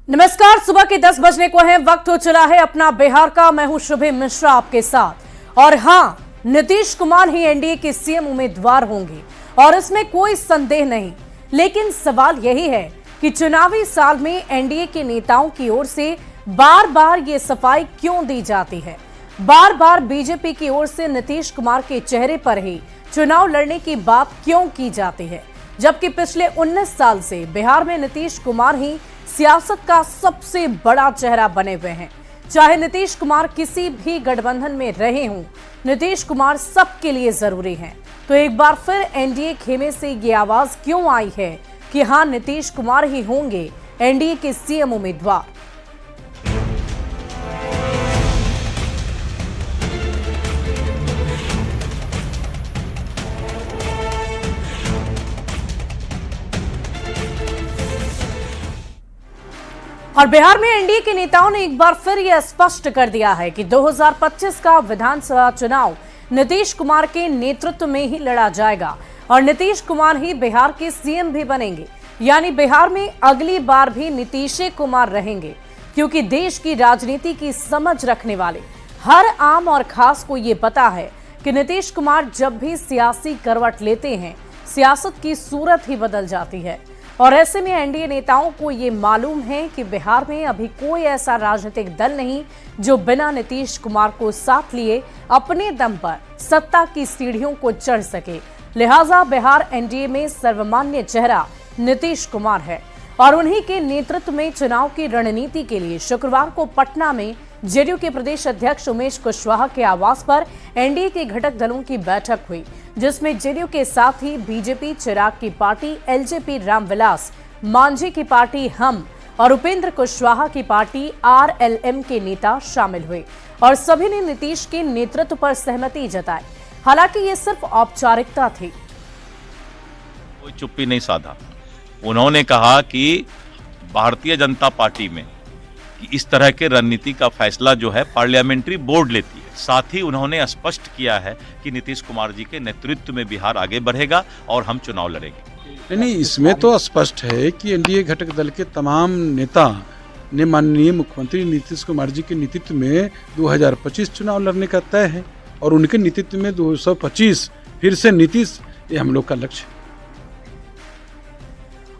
नमस्कार, सुबह के 10 बजने को है। वक्त हो चला है अपना बिहार का। मैं हूं शुभे मिश्रा आपके साथ। और हां, नीतीश कुमार ही एनडीए के सीएम उम्मीदवार होंगे और इसमें कोई संदेह नहीं। लेकिन सवाल यही है कि चुनावी साल में एनडीए के नेताओं की ओर से बार बार ये सफाई क्यों दी जाती है। बार बार बीजेपी की ओर से नीतीश कुमार के चेहरे पर ही चुनाव लड़ने की बात क्यों की जाती है, जबकि पिछले 19 साल से बिहार में नीतीश कुमार ही सियासत का सबसे बड़ा चेहरा बने हुए हैं। चाहे नीतीश कुमार किसी भी गठबंधन में रहे हों, नीतीश कुमार सबके लिए जरूरी हैं। तो एक बार फिर एनडीए खेमे से ये आवाज क्यों आई है कि हां, नीतीश कुमार ही होंगे एनडीए के सीएम उम्मीदवार। और बिहार में एनडीए के नेताओं ने एक बार फिर यह स्पष्ट कर दिया है कि 2025 का विधानसभा चुनाव नीतीश कुमार के नेतृत्व में ही लड़ा जाएगा और नीतीश कुमार ही बिहार के सीएम भी बनेंगे। यानी बिहार में अगली बार भी नीतीश कुमार रहेंगे, क्योंकि देश की राजनीति की समझ रखने वाले हर आम और खास को ये पता है कि नीतीश कुमार जब भी सियासी करवट लेते हैं, सियासत की सूरत ही बदल जाती है। और ऐसे में एनडीए नेताओं को ये मालूम है कि बिहार में अभी कोई ऐसा राजनीतिक दल नहीं जो बिना नीतीश कुमार को साथ लिए अपने दम पर सत्ता की सीढ़ियों को चढ़ सके। लिहाजा बिहार एनडीए में सर्वमान्य चेहरा नीतीश कुमार है और उन्हीं के नेतृत्व में चुनाव की रणनीति के लिए शुक्रवार को पटना में जेडीयू के प्रदेश अध्यक्ष उमेश कुशवाहा के आवास पर एनडीए के घटक दलों की बैठक हुई, जिसमें जेडीयू के साथ ही बीजेपी, चिराग की पार्टी एलजेपी, रामविलास मांझी की पार्टी हम और उपेंद्र कुशवाहा की पार्टी आरएलएम के नेता शामिल हुए और सभी ने नीतीश के नेतृत्व पर सहमति जताई। हालांकि ये सिर्फ औपचारिकता थी। कोई चुप्पी नहीं साधा। उन्होंने कहा कि भारतीय जनता पार्टी में कि इस तरह के रणनीति का फैसला जो है पार्लियामेंट्री बोर्ड लेती है। साथ ही उन्होंने स्पष्ट किया है कि नीतीश कुमार जी के नेतृत्व में बिहार आगे बढ़ेगा और हम चुनाव लड़ेंगे। नहीं, इसमें तो स्पष्ट है कि एनडीए घटक दल के तमाम नेता ने माननीय मुख्यमंत्री नीतीश कुमार जी के नेतृत्व में 2025 चुनाव लड़ने का तय है और उनके नेतृत्व में 225 फिर से नीतीश, ये हम लोग का लक्ष्य है।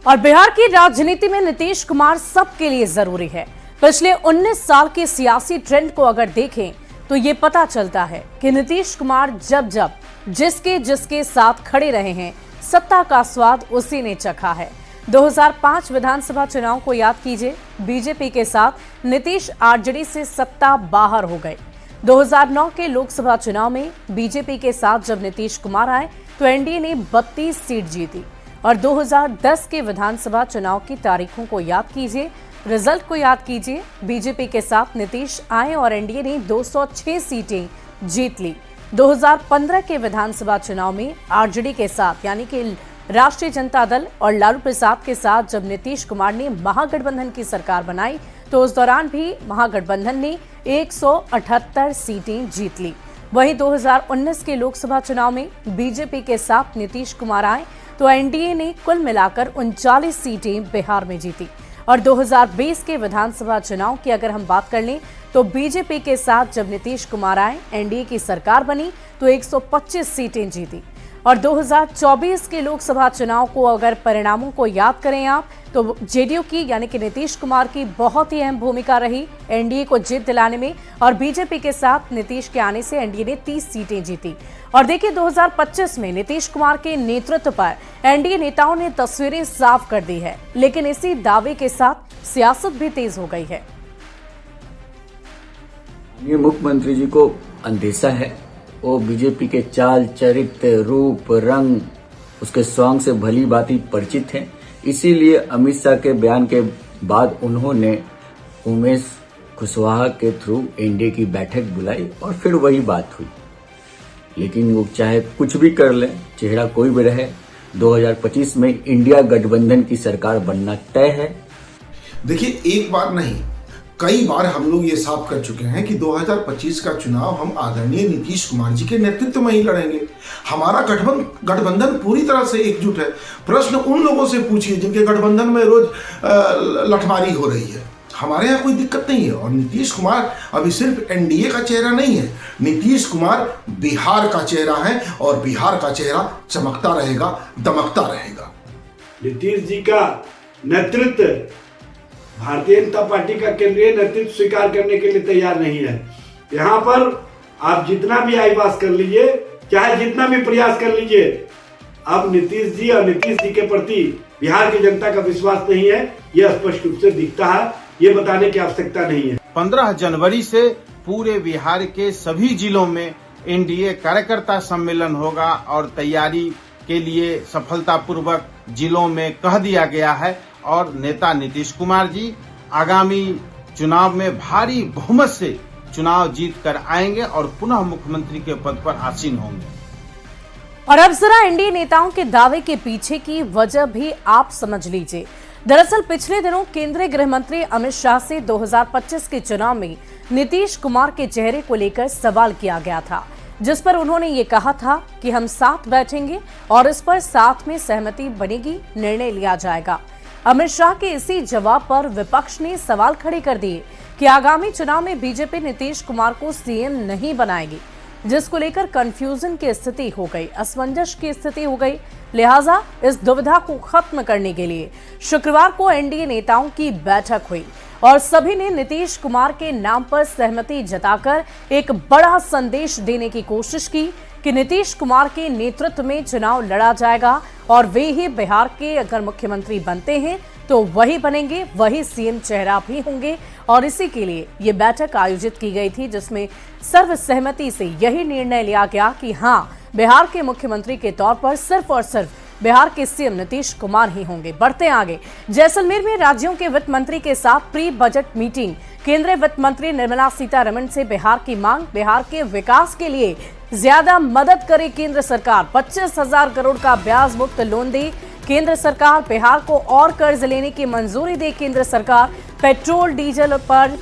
और बिहार की राजनीति में नीतीश कुमार सबके लिए जरूरी है। पिछले 19 साल के सियासी ट्रेंड को अगर देखें तो ये पता चलता है कि नीतीश कुमार जब जब जिसके साथ खड़े रहे हैं, सत्ता का स्वाद उसी ने चखा है। 2005 विधानसभा चुनाव को याद कीजिए, बीजेपी के साथ नीतीश आरजेडी से सत्ता बाहर हो गए। 2009 के लोकसभा चुनाव में बीजेपी के साथ जब नीतीश कुमार आए तो एनडीए ने 32 सीट जीती। और 2010 के विधानसभा चुनाव की तारीखों को याद कीजिए, रिजल्ट को याद कीजिए। बीजेपी के साथ नीतीश आए और एनडीए ने 206 सीटें जीत ली। 2015 के विधानसभा चुनाव में आरजेडी के साथ यानी कि राष्ट्रीय जनता दल और लालू प्रसाद के साथ जब नीतीश कुमार ने महागठबंधन की सरकार बनाई तो उस दौरान भी महागठबंधन ने 178 सीटें जीत ली। वहीं 2019 के लोकसभा चुनाव में बीजेपी के साथ नीतीश कुमार आए तो एनडीए ने कुल मिलाकर 39 सीटें बिहार में जीती। और 2020 के विधानसभा चुनाव की अगर हम बात कर लें तो बीजेपी के साथ जब नीतीश कुमार आए, एनडीए की सरकार बनी तो 125 सीटें जीती। और 2024 के लोकसभा चुनाव को अगर परिणामों को याद करें आप तो जेडीयू की यानी कि नीतीश कुमार की बहुत ही अहम भूमिका रही एनडीए को जीत दिलाने में और बीजेपी के साथ नीतीश के आने से एनडीए ने 30 सीटें जीती। और देखिए 2025 में नीतीश कुमार के नेतृत्व पर एनडीए नेताओं ने तस्वीरें साफ कर दी है, लेकिन इसी दावे के साथ सियासत भी तेज हो गई है। ये मुख्यमंत्री जी को अंदेशा है, वो बीजेपी के चाल चरित्र रूप रंग उसके स्वांग से भली भांति परिचित हैं। इसीलिए अमित शाह के बयान के बाद उन्होंने उमेश कुशवाहा के थ्रू एनडीए की बैठक बुलाई और फिर वही बात हुई। लेकिन वो चाहे कुछ भी कर ले, चेहरा कोई भी रहे, 2025 में इंडिया गठबंधन की सरकार बनना तय है। देखिए, एक बार नहीं कई बार हम लोग ये साफ कर चुके हैं कि 2025 का चुनाव हम आदरणीय नीतीश कुमार जी के नेतृत्व में ही लड़ेंगे। हमारा गठबंधन पूरी तरह से एकजुट है। प्रश्न उन लोगों से पूछिए जिनके गठबंधन में रोज लठमारी हो रही है। हमारे यहाँ कोई दिक्कत नहीं है। और नीतीश कुमार अभी सिर्फ एनडीए का चेहरा नहीं है, नीतीश कुमार बिहार का चेहरा है और बिहार का चेहरा चमकता रहेगा, दमकता रहेगा। नीतीश जी का नेतृत्व भारतीय जनता पार्टी का केंद्रीय नेतृत्व स्वीकार करने के लिए तैयार नहीं है। यहाँ पर आप जितना भी आईवास कर लीजिए, चाहे जितना भी प्रयास कर लीजिए, अब नीतीश जी और नीतीश जी के प्रति बिहार की जनता का विश्वास नहीं है, यह स्पष्ट रूप से दिखता है। ये बताने की आवश्यकता नहीं है। 15 जनवरी से पूरे बिहार के सभी जिलों में एनडीए कार्यकर्ता सम्मेलन होगा और तैयारी के लिए सफलतापूर्वक जिलों में कह दिया गया है और नेता नीतीश कुमार जी आगामी चुनाव में भारी बहुमत से चुनाव जीत कर आएंगे और पुनः मुख्यमंत्री के पद पर आसीन होंगे। और अब जरा एनडीए नेताओं के दावे के पीछे की वजह भी आप समझ लीजिए। दरअसल पिछले दिनों केंद्रीय गृह मंत्री अमित शाह से 2025 के चुनाव में नीतीश कुमार के चेहरे को लेकर सवाल किया गया था, जिस पर उन्होंने ये कहा था कि हम साथ बैठेंगे और इस पर साथ में सहमति बनेगी, निर्णय लिया जाएगा। अमित शाह के इसी जवाब पर विपक्ष ने सवाल खड़े कर दिए कि आगामी चुनाव में बीजेपी नीतीश कुमार को सीएम नहीं बनाएगी, जिसको लेकर कंफ्यूजन की स्थिति हो गई, असमंजस की स्थिति हो गई। लिहाजा इस दुविधा को खत्म करने के लिए शुक्रवार को एनडीए नेताओं की बैठक हुई और सभी ने नीतीश कुमार के नाम पर सहमति जताकर एक बड़ा संदेश देने की कोशिश की कि नीतीश कुमार के नेतृत्व में चुनाव लड़ा जाएगा और वे ही बिहार के अगर मुख्यमंत्री बनते हैं तो वही बनेंगे, वही सीएम चेहरा भी होंगे। और इसी के लिए ये बैठक आयोजित की गई थी, जिसमें सर्वसहमति से यही निर्णय लिया गया कि हाँ, बिहार के मुख्यमंत्री के तौर पर सिर्फ और सिर्फ बिहार के सीएम नीतीश कुमार ही होंगे। बढ़ते आगे, जैसलमेर में राज्यों के वित्त मंत्री के साथ प्री बजट मीटिंग। केंद्रीय वित्त मंत्री निर्मला सीतारमण से बिहार की मांग, बिहार के विकास के लिए ज्यादा मदद करे केंद्र सरकार, 25,000 करोड़ का ब्याज मुक्त लोन दे केंद्र सरकार, बिहार को और कर्ज लेने की मंजूरी दे केंद्र सरकार, पेट्रोल डीजल पर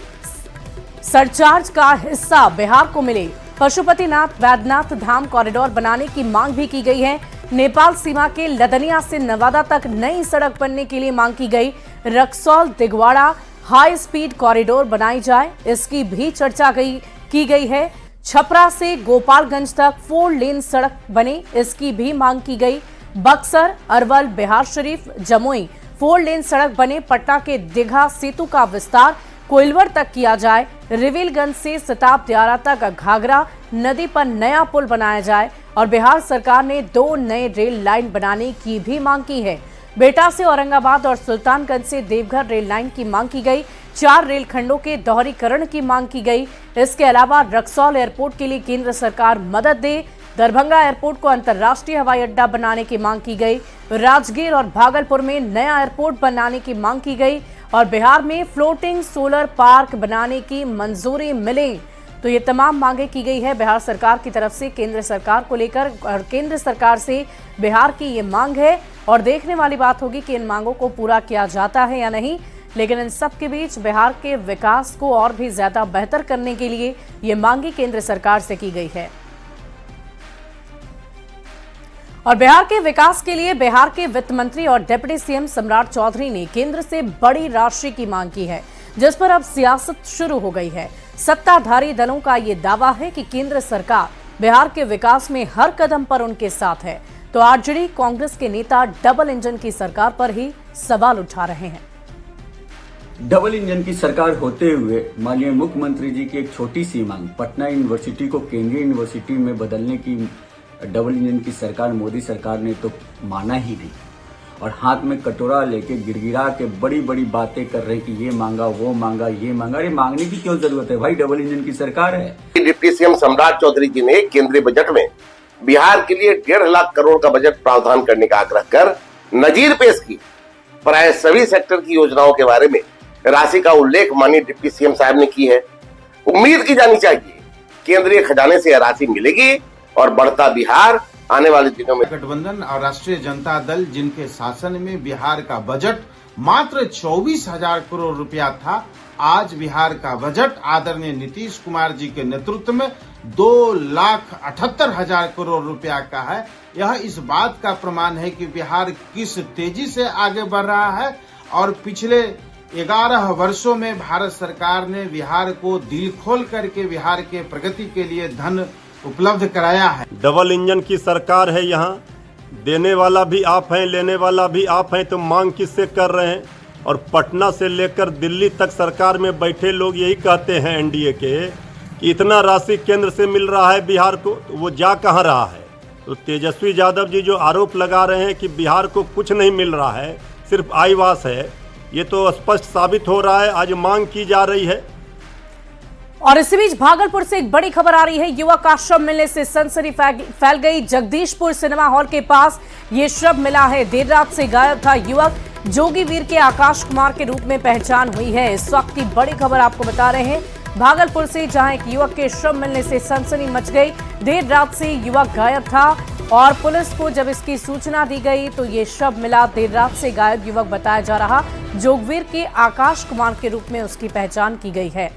सरचार्ज का हिस्सा बिहार को मिले, पशुपतिनाथ वैद्यनाथ धाम कॉरिडोर बनाने की मांग भी की गई है। नेपाल सीमा के लदनिया से नवादा तक नई सड़क बनने के लिए मांग की गई। रक्सौल दिगवाड़ा हाई स्पीड कॉरिडोर बनाई जाए, इसकी भी चर्चा की गई है। छपरा से गोपालगंज तक 4 लेन सड़क बने, इसकी भी मांग की गई। बक्सर, अरवल, बिहार शरीफ, जमुई 4 लेन सड़क बने। पटना के दीघा सेतु का विस्तार कोइलवर तक किया जाए। रिविलगंज से सिताब दियारा तक घाघरा नदी पर नया पुल बनाया जाए और बिहार सरकार ने 2 नए रेल लाइन बनाने की भी मांग की है। बेटा से औरंगाबाद और सुल्तानगंज से देवघर रेल लाइन की मांग की गई। 4 रेल खंडों के दोहरीकरण की मांग की गई। इसके अलावा रक्सौल एयरपोर्ट के लिए केंद्र सरकार मदद दे। दरभंगा एयरपोर्ट को अंतर्राष्ट्रीय हवाई अड्डा बनाने की मांग की गई। राजगीर और भागलपुर में नया एयरपोर्ट बनाने की मांग की गई और बिहार में फ्लोटिंग सोलर पार्क बनाने की मंजूरी मिले। तो ये तमाम मांगे की गई है बिहार सरकार की तरफ से केंद्र सरकार को लेकर और केंद्र सरकार से बिहार की ये मांग है और देखने वाली बात होगी कि इन मांगों को पूरा किया जाता है या नहीं। लेकिन इन सब के बीच बिहार के विकास को और भी ज्यादा बेहतर करने के लिए ये मांगे केंद्र सरकार से की गई है और बिहार के विकास के लिए बिहार के वित्त मंत्री और डिप्टी सीएम सम्राट चौधरी ने केंद्र से बड़ी राशि की मांग की है, जिस पर अब सियासत शुरू हो गई है। सत्ताधारी दलों का ये दावा है कि केंद्र सरकार बिहार के विकास में हर कदम पर उनके साथ है, तो आरजेडी कांग्रेस के नेता डबल इंजन की सरकार पर ही सवाल उठा रहे हैं। डबल इंजन की सरकार होते हुए माननीय मुख्यमंत्री जी की एक छोटी सी मांग, पटना यूनिवर्सिटी को केंद्रीय यूनिवर्सिटी में बदलने की डबल इंजन की सरकार मोदी सरकार ने तो माना ही नहीं और हाथ में कटोरा लेके गिड़गिड़ा के बड़ी बड़ी बातें कर रहे हैं कि ये मांगा वो मांगा ये मांगा। अरे मांगने की क्यों जरूरत है भाई, डबल इंजन की सरकार है। डिप्टी सीएम सम्राट चौधरी जी ने केंद्रीय बजट में बिहार के लिए 1.5 लाख करोड़ का बजट प्रावधान करने का आग्रह कर नजीर पेश की। प्राय सभी सेक्टर की योजनाओं के बारे में राशि का उल्लेख माननीय डिप्टी सीएम साहब ने की है। उम्मीद की जानी चाहिए केंद्रीय खजाने से यह राशि मिलेगी और बढ़ता बिहार आने वाले दिनों में। गठबंधन और राष्ट्रीय जनता दल जिनके शासन में बिहार का बजट मात्र 24,000 करोड़ रुपया था, आज बिहार का बजट आदरणीय नीतीश कुमार जी के नेतृत्व में 2,78,000 करोड़ रुपया का है। यह इस बात का प्रमाण है कि बिहार किस तेजी से आगे बढ़ रहा है और पिछले 11 वर्षों में भारत सरकार ने बिहार को दिल खोल करके बिहार के प्रगति के लिए धन उपलब्ध कराया है। डबल इंजन की सरकार है, यहाँ देने वाला भी आप हैं, लेने वाला भी आप हैं, तो मांग किससे कर रहे हैं? और पटना से लेकर दिल्ली तक सरकार में बैठे लोग यही कहते हैं एनडीए के कि इतना राशि केंद्र से मिल रहा है बिहार को, तो वो जा कहाँ रहा है? तो तेजस्वी यादव जी जो आरोप लगा रहे हैं कि बिहार को कुछ नहीं मिल रहा है, सिर्फ आईवास है, ये तो स्पष्ट साबित हो रहा है। आज मांग की जा रही है। और इसी बीच भागलपुर से एक बड़ी खबर आ रही है। युवक का शव मिलने से सनसनी फैल गई। जगदीशपुर सिनेमा हॉल के पास ये शव मिला है। देर रात से गायब था युवक। जोगीवीर के आकाश कुमार के रूप में पहचान हुई है। इस वक्त की बड़ी खबर आपको बता रहे हैं भागलपुर से, जहां एक युवक के शव मिलने से सनसनी मच गई। देर रात से युवक गायब था और पुलिस को जब इसकी सूचना दी गई तो ये शव मिला। देर रात से गायब युवक बताया जा रहा जोगवीर के आकाश कुमार के रूप में उसकी पहचान की गई है।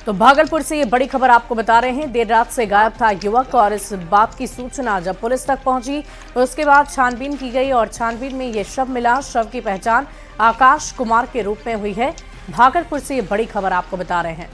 तो भागलपुर से ये बड़ी खबर आपको बता रहे हैं। देर रात से गायब था युवक और इस बात की सूचना जब पुलिस तक पहुंची तो उसके बाद छानबीन की गई और छानबीन में ये शव मिला। शव की पहचान आकाश कुमार के रूप में हुई है। भागलपुर से ये बड़ी खबर आपको बता रहे हैं।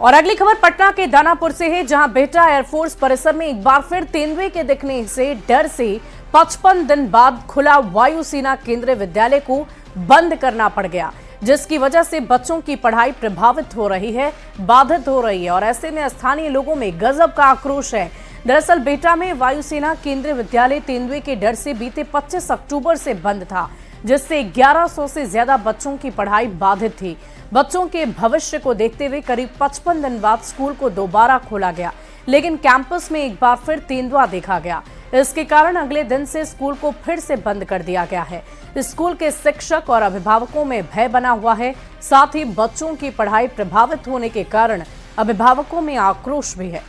और अगली खबर पटना के दानापुर से है, जहां बेहटा एयरफोर्स परिसर में एक बार फिर तेंदुए के दिखने से डर से 55 दिन बाद खुला वायुसेना केंद्रीय विद्यालय को बंद करना पड़ गया, जिसकी वजह से बच्चों की पढ़ाई प्रभावित हो रही है, बाधित हो रही है। और ऐसे में स्थानीय लोगों में गजब का आक्रोश है। दरअसल बेहटा में वायुसेना केंद्रीय विद्यालय तेंदुए के डर से बीते 25 अक्टूबर से बंद था, जिससे 1100 से ज्यादा बच्चों की पढ़ाई बाधित थी। बच्चों के भविष्य को देखते हुए करीब 55 दिन बाद स्कूल को दोबारा खोला गया, लेकिन कैंपस में एक बार फिर तेंदुआ देखा गया। इसके कारण अगले दिन से स्कूल को फिर से बंद कर दिया गया है। स्कूल के शिक्षक और अभिभावकों में भय बना हुआ है। साथ ही बच्चों की पढ़ाई प्रभावित होने के कारण अभिभावकों में आक्रोश भी है।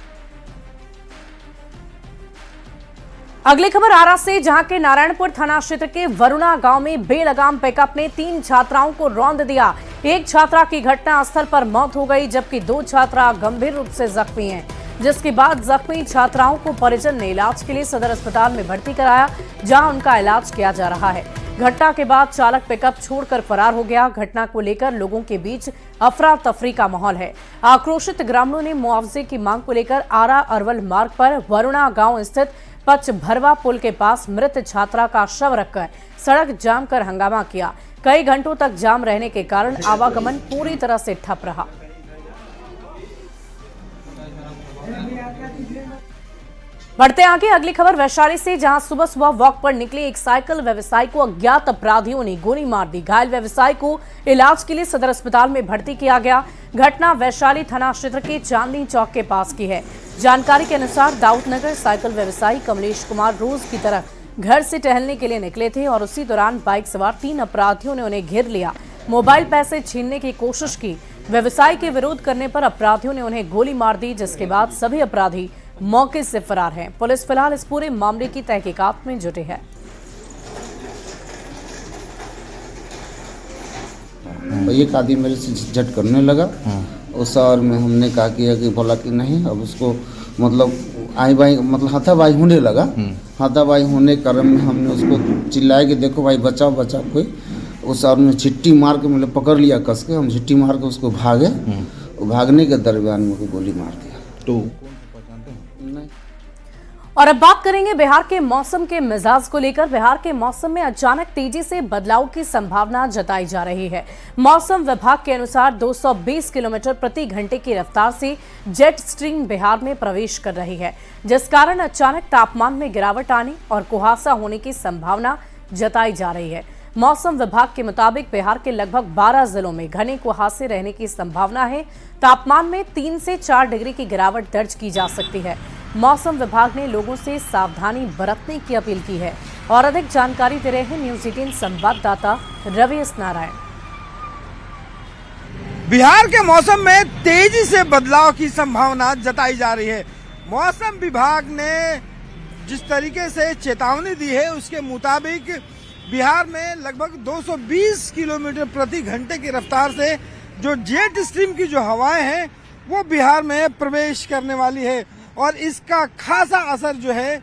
अगली खबर आरा से, जहां के नारायणपुर थाना क्षेत्र के वरुणा गांव में बेलगाम पिकअप ने 3 छात्राओं को रौंद दिया। एक छात्रा की घटना स्थल पर मौत हो गई, जबकि 2 छात्रा गंभीर रूप से जख्मी हैं, जिसके बाद जख्मी छात्राओं को परिजन ने इलाज के लिए सदर अस्पताल में भर्ती कराया, जहां उनका इलाज किया जा रहा है। घटना के बाद चालक पिकअप छोड़कर फरार हो गया। घटना को लेकर लोगों के बीच अफरा तफरी का माहौल है। आक्रोशित ग्रामीणों ने मुआवजे की मांग को लेकर आरा अरवल मार्ग पर वरुणा गांव स्थित पच भरवा पुल के पास मृत छात्रा का शव रखकर सड़क जाम कर हंगामा किया। कई घंटों तक जाम रहने के कारण आवागमन पूरी तरह से ठप रहा। बढ़ते आगे, अगली खबर वैशाली से, जहां सुबह सुबह वॉक पर निकले एक साइकिल व्यवसायी को अज्ञात अपराधियों ने गोली मार दी। घायल व्यवसायी को इलाज के लिए सदर अस्पताल में भर्ती किया गया। घटना वैशाली थाना क्षेत्र के चांदनी चौक के पास की है। जानकारी के अनुसार दाऊदनगर साइकिल व्यवसायी कमलेश कुमार रोज की तरह घर से टहलने के लिए निकले थे और उसी दौरान बाइक सवार 3 अपराधियों ने उन्हें घेर लिया। मोबाइल पैसे छीनने की कोशिश की। व्यवसायी के विरोध करने पर अपराधियों ने उन्हें गोली मार दी, जिसके बाद सभी अपराधी मौके से फरार हैं। पुलिस फिलहाल इस पूरे मामले की तहकीकात में जुटी है। एक आदमी मेरे से झट करने लगा। उस और में हमने कहा कि बोला कि नहीं, अब उसको मतलब आई बाई मतलब हाथाबाई होने लगा। हाथाबाई होने क्रम में हमने उसको चिल्लाया कि देखो भाई बचाओ बचाओ कोई। उस और में छिट्टी मार के मतलब पकड़ लिया कस के। हम छिट्टी मार के उसको भागे। भागने के दरमियान में गोली मार दिया। तो और अब बात करेंगे बिहार के मौसम के मिजाज को लेकर। बिहार के मौसम में अचानक तेजी से बदलाव की संभावना जताई जा रही है। मौसम विभाग के अनुसार 220 किलोमीटर प्रति घंटे की रफ्तार से जेट स्ट्रीम बिहार में प्रवेश कर रही है, जिस कारण अचानक तापमान में गिरावट आने और कुहासा होने की संभावना जताई जा रही है। मौसम विभाग के मुताबिक बिहार के लगभग 12 जिलों में घने कुहासे रहने की संभावना है। तापमान में 3 से 4 डिग्री की गिरावट दर्ज की जा सकती है। मौसम विभाग ने लोगों से सावधानी बरतने की अपील की है। और अधिक जानकारी दे रहे हैं न्यूज़ 18 संवाददाता रवि एस नारायण। बिहार के मौसम में तेजी से बदलाव की संभावना जताई जा रही है। मौसम विभाग ने जिस तरीके से चेतावनी दी है उसके मुताबिक बिहार में लगभग 220 किलोमीटर प्रति घंटे की रफ्तार से जो जेट स्ट्रीम की जो हवाएं हैं वो बिहार में प्रवेश करने वाली है। और इसका खासा असर जो है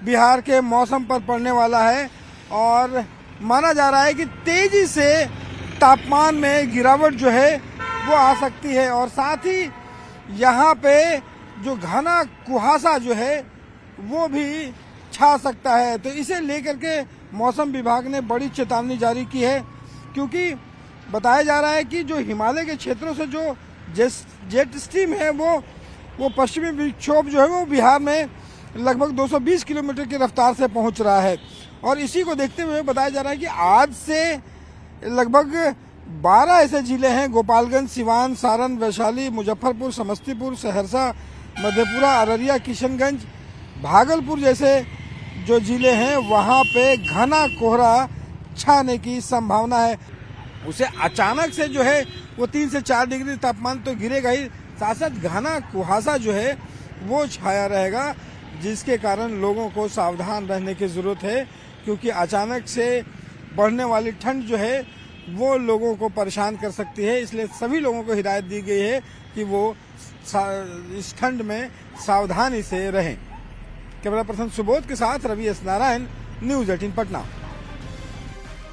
बिहार के मौसम पर पड़ने वाला है और माना जा रहा है कि तेजी से तापमान में गिरावट जो है वो आ सकती है और साथ ही यहाँ पे जो घना कुहासा जो है वो भी छा सकता है। तो इसे लेकर के मौसम विभाग ने बड़ी चेतावनी जारी की है, क्योंकि बताया जा रहा है कि जो हिमालय के क्षेत्रों से जो जेट स्ट्रीम है वो पश्चिमी विक्षोभ जो है वो बिहार में लगभग 220 किलोमीटर की रफ्तार से पहुंच रहा है और इसी को देखते हुए बताया जा रहा है कि आज से लगभग 12 ऐसे जिले हैं, गोपालगंज, सिवान, सारण, वैशाली, मुजफ्फरपुर, समस्तीपुर, सहरसा, मधेपुरा, अररिया, किशनगंज, भागलपुर जैसे जो जिले हैं वहाँ पे घना कोहरा छाने की संभावना है। उसे अचानक से जो है वो 3 से 4 डिग्री तापमान तो गिरेगा ही, साथ साथ घना कुहासा जो है वो छाया रहेगा, जिसके कारण लोगों को सावधान रहने की ज़रूरत है, क्योंकि अचानक से बढ़ने वाली ठंड जो है वो लोगों को परेशान कर सकती है। इसलिए सभी लोगों को हिदायत दी गई है कि वो इस ठंड में सावधानी से रहें। कैमरा पर्सन सुबोध के साथ रवि एस नारायण, न्यूज़ 18 पटना।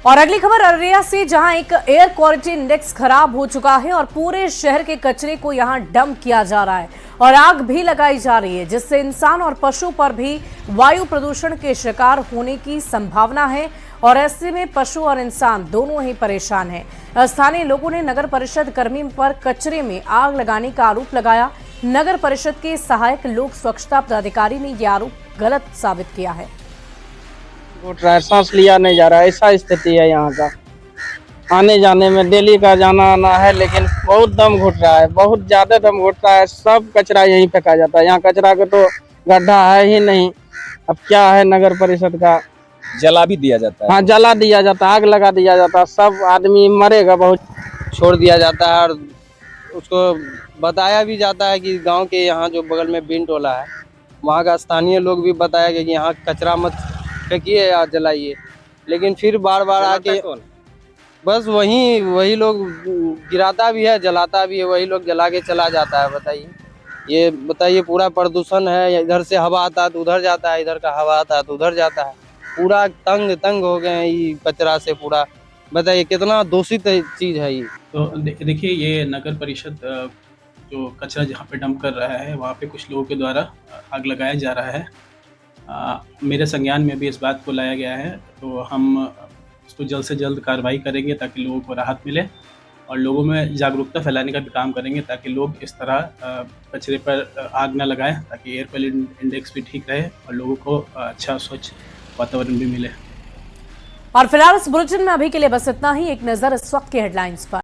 और अगली खबर अररिया से, जहां एक एयर क्वालिटी इंडेक्स खराब हो चुका है और पूरे शहर के कचरे को यहां डंप किया जा रहा है और आग भी लगाई जा रही है, जिससे इंसान और पशु पर भी वायु प्रदूषण के शिकार होने की संभावना है और ऐसे में पशु और इंसान दोनों ही परेशान हैं। स्थानीय लोगों ने नगर परिषद कर्मी पर कचरे में आग लगाने का आरोप लगाया। नगर परिषद के सहायक लोक स्वच्छता पदाधिकारी ने यह आरोप गलत साबित किया है। घुट रहा है, सांस लिया नहीं जा रहा है, ऐसा स्थिति है यहाँ का। आने जाने में डेली का जाना आना है, लेकिन बहुत दम घुट रहा है, बहुत ज्यादा दम घुट रहा है। सब कचरा यहीं फेंका जाता है, यहाँ कचरा का तो गड्ढा है ही नहीं। अब क्या है, नगर परिषद का जला भी दिया जाता है। हाँ, जला दिया जाता है, आग लगा दिया जाता है, सब आदमी मरेगा, बहुत छोड़ दिया जाता है। और उसको बताया भी जाता है कि गाँव के यहाँ जो बगल में बिन टोला है, वहाँ का स्थानीय लोग भी बताया कि यहाँ कचरा मत फेंकिए या जलाइए, लेकिन फिर बार बार आके बस वही लोग गिराता भी है, जलाता भी है, वही लोग जला के चला जाता है। बताइए पूरा प्रदूषण है। इधर से हवा आता है तो उधर जाता है, इधर का हवा आता है तो उधर जाता है। पूरा तंग हो गए हैं ये कचरा से। पूरा बताइए कितना दूषित चीज़ है ये। तो देखिए, ये नगर परिषद जो कचरा जहाँ पे डंप कर रहा है, वहाँ पे कुछ लोगों के द्वारा आग लगाया जा रहा है। मेरे संज्ञान में भी इस बात को लाया गया है, तो हम इसको जल्द से जल्द कार्रवाई करेंगे ताकि लोगों को राहत मिले और लोगों में जागरूकता फैलाने का भी काम करेंगे ताकि लोग इस तरह कचरे पर आग न लगाएं, ताकि एयर क्वालिटी इंडेक्स भी ठीक रहे और लोगों को अच्छा स्वच्छ वातावरण भी मिले। और फिलहाल इस बुलेटिन में अभी के लिए बस इतना ही। एक नजर इस वक्त के हेडलाइंस पर।